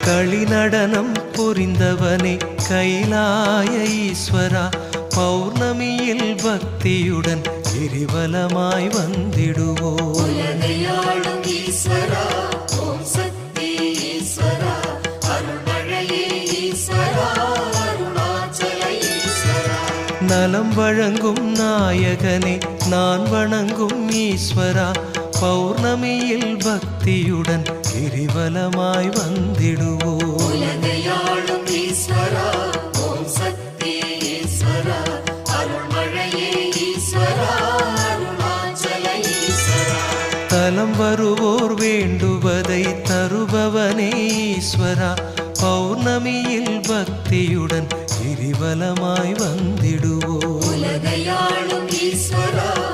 കളിനടനം പുരിന്തവനെ കൈലായ ഈശ്വര പൗർണമിയിൽ ഭക്തിയുടൻ ഗിരിവലമായി വന്നിടുവോ நலம் வழங்கும் நாயகனே நான் வணங்கும் ஈஸ்வரா பௌர்ணமியில் பக்தியுடன் கிரிவலமாய் வந்திடுவோ தலம் வருவோர் வேண்டுவதை தருபவனே ஈஸ்வரா பௌர்ணமியில் பக்தியுடன் கிரிவலமாய் வந்திடுவோ ஈஸ்வரா